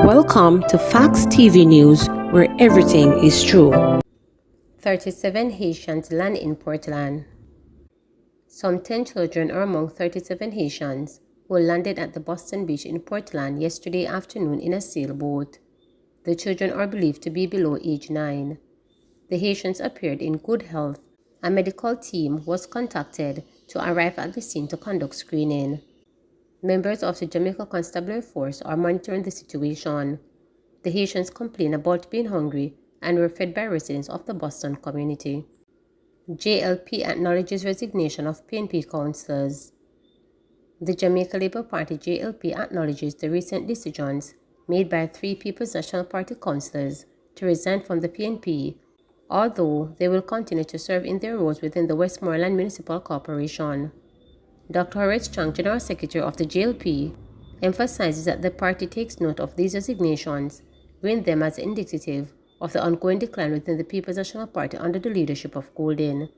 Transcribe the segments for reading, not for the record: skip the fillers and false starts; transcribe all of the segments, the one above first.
Welcome to Facts TV News, where everything is true. 37 Haitians land in Portland. Some 10 children are among 37 Haitians who landed at the Boston Beach in Portland yesterday afternoon in a sailboat. The children are believed to be below age 9. The Haitians appeared in good health. A medical team was contacted to arrive at the scene to conduct screening. Members of the Jamaica Constabulary Force are monitoring the situation. The Haitians complained about being hungry and were fed by residents of the Boston community. JLP acknowledges resignation of PNP councillors. The Jamaica Labour Party JLP acknowledges the recent decisions made by 3 People's National Party councillors to resign from the PNP, although they will continue to serve in their roles within the Westmoreland Municipal Corporation. Dr. Horace Chang, General Secretary of the JLP, emphasizes that the party takes note of these resignations, viewing them as indicative of the ongoing decline within the People's National Party under the leadership of Golden.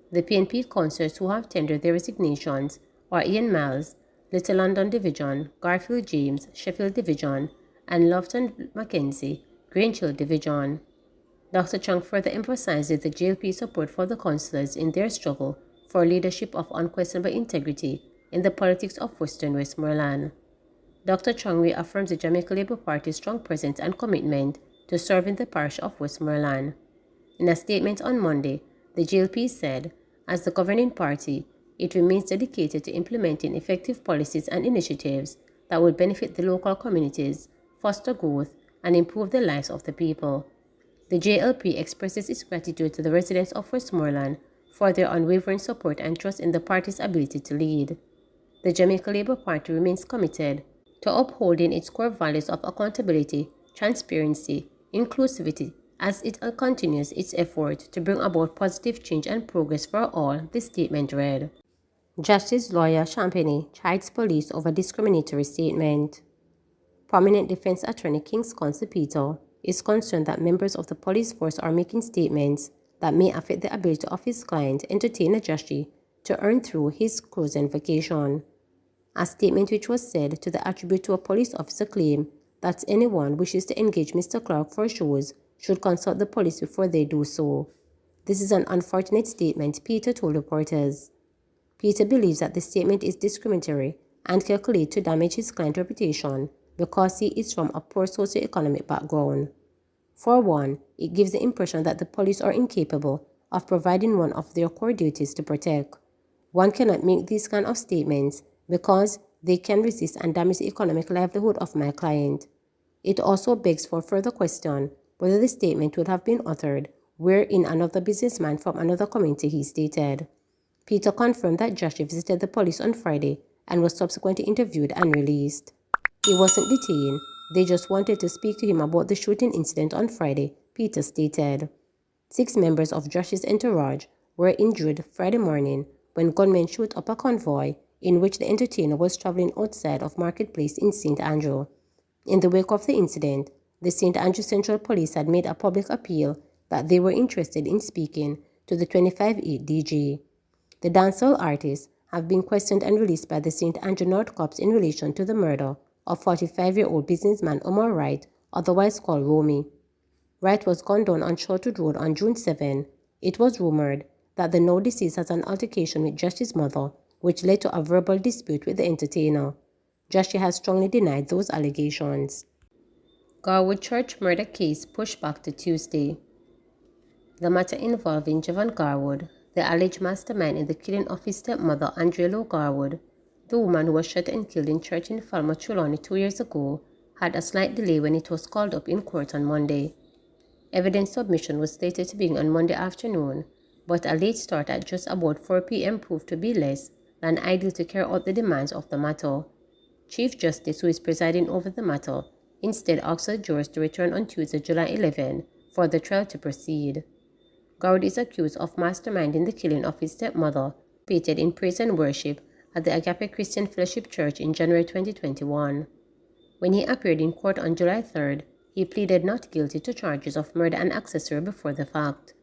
The PNP councillors who have tendered their resignations are Ian Miles, Little London Division, Garfield James, Sheffield Division, and Lofton Mackenzie, Grangehill Division. Dr. Chang further emphasizes the JLP's support for the councillors in their struggle for leadership of unquestionable integrity in the politics of Western Westmoreland. Dr. Chang reaffirms the Jamaica Labour Party's strong presence and commitment to serving the parish of Westmoreland. In a statement on Monday, the JLP said, as the governing party, it remains dedicated to implementing effective policies and initiatives that will benefit the local communities, foster growth, and improve the lives of the people. The JLP expresses its gratitude to the residents of Westmoreland for their unwavering support and trust in the party's ability to lead. The Jamaica Labour Party remains committed to upholding its core values of accountability, transparency, inclusivity, as it continues its effort to bring about positive change and progress for all, the statement read. Justice lawyer Champagne chides police over discriminatory statement. Prominent defense attorney King's Counsel Peter is concerned that members of the police force are making statements that may affect the ability of his client, entertainer Joshi, to earn through his cruising vacation. A statement which was said to attribute to a police officer claim that anyone wishes to engage Mr. Clark for shows should consult the police before they do so. This is an unfortunate statement, Peter told reporters. Peter believes that the statement is discriminatory and calculated to damage his client's reputation because he is from a poor socioeconomic background. For one, it gives the impression that the police are incapable of providing one of their core duties to protect. One cannot make these kind of statements because they can resist and damage the economic livelihood of my client. It also begs for further question whether the statement would have been uttered wherein another businessman from another community, he stated. Peter confirmed that Josh visited the police on Friday and was subsequently interviewed and released. He wasn't detained. They just wanted to speak to him about the shooting incident on Friday, Peter stated. 6 members of Josh's entourage were injured Friday morning when gunmen shot up a convoy in which the entertainer was traveling outside of Marketplace in St. Andrew. In the wake of the incident, the St. Andrew Central Police had made a public appeal that they were interested in speaking to the 25-8 DJ. The dancehall artists have been questioned and released by the St. Andrew North Cops in relation to the murder of 45-year-old businessman Omar Wright, otherwise called Romy. Wright was gunned down on Shortwood Road on June 7. It was rumored that the now deceased has an altercation with Josh's mother, which led to a verbal dispute with the entertainer. Josh has strongly denied those allegations. Garwood Church murder case pushed back to Tuesday. The matter involving Javon Garwood, the alleged mastermind in the killing of his stepmother Andrea Lo Garwood, the woman who was shot and killed in church in Falmouth, Trelawney 2 years ago, had a slight delay when it was called up in court on Monday. Evidence submission was slated to begin on Monday afternoon, but a late start at just about 4 p.m. proved to be less than ideal to carry out the demands of the matter. Chief Justice, who is presiding over the matter, instead asked the jurors to return on Tuesday, July 11, for the trial to proceed. Garwood is accused of masterminding the killing of his stepmother, participated in praise and worship at the Agape Christian Fellowship Church in January 2021. When he appeared in court on July 3rd, he pleaded not guilty to charges of murder and accessory before the fact.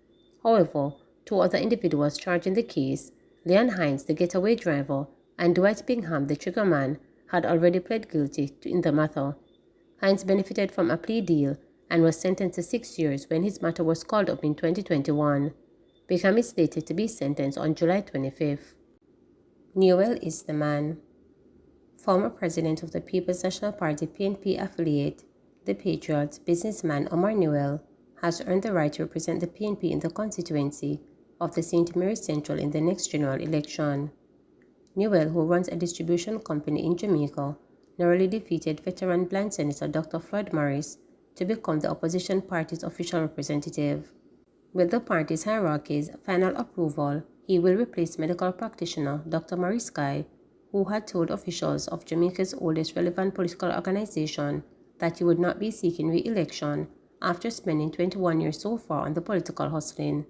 However, 2 other individuals charged in the case, Leon Hines, the getaway driver, and Dwight Bingham, the triggerman, had already pled guilty in the matter. Hines benefited from a plea deal and was sentenced to 6 years when his matter was called up in 2021. Beckham is slated to be sentenced on July 25th. Newell is the man. Former president of the People's National Party PNP affiliate, the Patriots businessman Omar Newell, has earned the right to represent the PNP in the constituency of the St. Mary Central in the next general election. Newell, who runs a distribution company in Jamaica, narrowly defeated veteran blind Senator Dr. Floyd Morris to become the opposition party's official representative. With the party's hierarchy's final approval, he will replace medical practitioner Dr. Maurice Guy, who had told officials of Jamaica's oldest relevant political organization that he would not be seeking re-election after spending 21 years so far on the political hustling.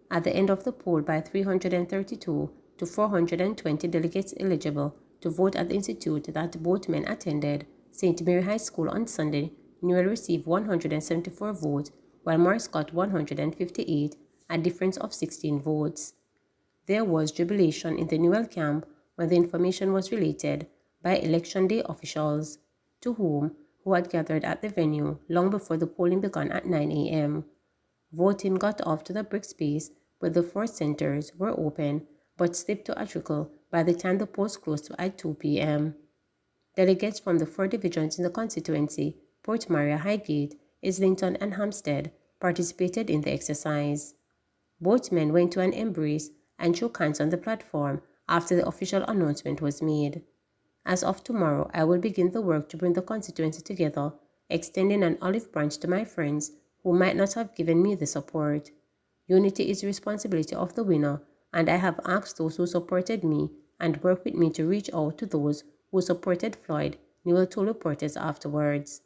At the end of the poll by 332 to 420 delegates eligible to vote at the institute that both men attended, St. Mary High School on Sunday, Newell received 174 votes, while Morris got 158, a difference of 16 votes. There was jubilation in the Newell camp when the information was related by Election Day officials, who had gathered at the venue long before the polling began at 9 a.m. Voting got off to the brisk pace, but the 4 centers were open but slipped to a trickle by the time the polls closed at 2 p.m. Delegates from the 4 divisions in the constituency, Port Maria, Highgate, Islington, and Hampstead, participated in the exercise. Both men went to an embrace and shook hands on the platform after the official announcement was made. As of tomorrow, I will begin the work to bring the constituency together, extending an olive branch to my friends who might not have given me the support. Unity is the responsibility of the winner, and I have asked those who supported me and worked with me to reach out to those who supported Floyd, Newell told reporters afterwards.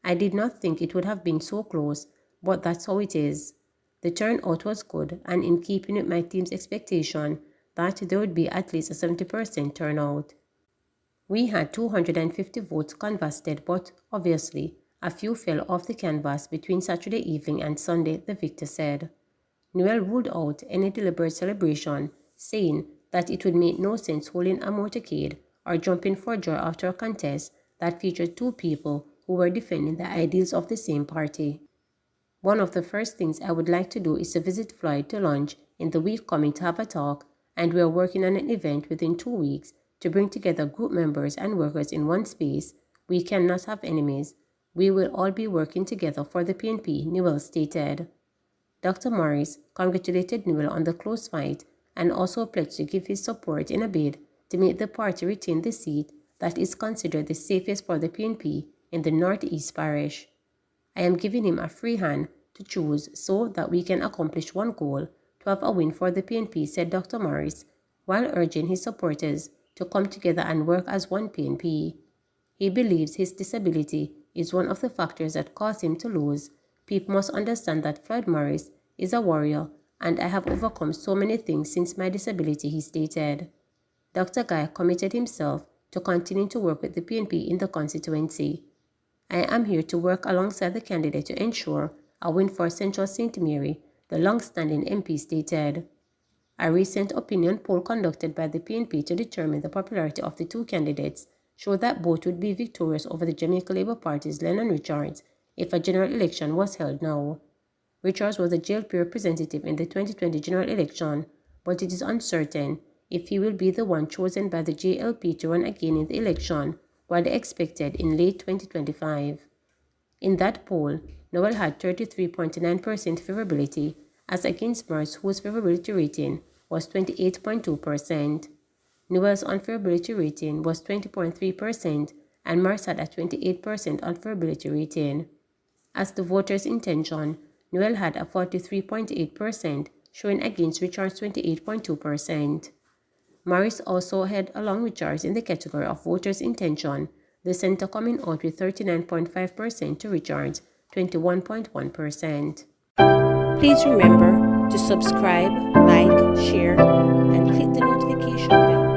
I did not think it would have been so close, but that's how it is. The turnout was good, and in keeping with my team's expectation that there would be at least a 70% turnout. We had 250 votes canvassed, but obviously, a few fell off the canvas between Saturday evening and Sunday, the victor said. Newell ruled out any deliberate celebration, saying that it would make no sense holding a motorcade or jumping for joy after a contest that featured 2 people who were defending the ideals of the same party. One of the first things I would like to do is to visit Floyd to lunch in the week coming to have a talk, and we are working on an event within 2 weeks to bring together group members and workers in one space. We cannot have enemies. We will all be working together for the PNP, Newell stated. Dr. Morris congratulated Newell on the close fight and also pledged to give his support in a bid to make the party retain the seat that is considered the safest for the PNP in the Northeast Parish. I am giving him a free hand to choose so that we can accomplish one goal, to have a win for the PNP, said Dr. Morris, while urging his supporters to come together and work as one PNP. He believes his disability is one of the factors that caused him to lose. People must understand that Floyd Morris is a warrior, and I have overcome so many things since my disability, he stated. Dr. Guy committed himself to continuing to work with the PNP in the constituency. I am here to work alongside the candidate to ensure a win for Central St. Mary, the long-standing MP stated. A recent opinion poll conducted by the PNP to determine the popularity of the 2 candidates showed that both would be victorious over the Jamaica Labour Party's Lennon Richards if a general election was held now. Richards was the JLP representative in the 2020 general election, but it is uncertain if he will be the one chosen by the JLP to run again in the election, widely expected in late 2025. In that poll, Newell had 33.9% favorability, as against Morris, whose favorability rating was 28.2%. Newell's unfavorability rating was 20.3%, and Morris had a 28% unfavorability rating. As the voters' intention, Newell had a 43.8%, showing against Richards' 28.2%. Morris also had along Richards in the category of voters' intention, the centre coming out with 39.5% to Richards' 21.1%. Please remember to subscribe, like, share, and click the notification bell.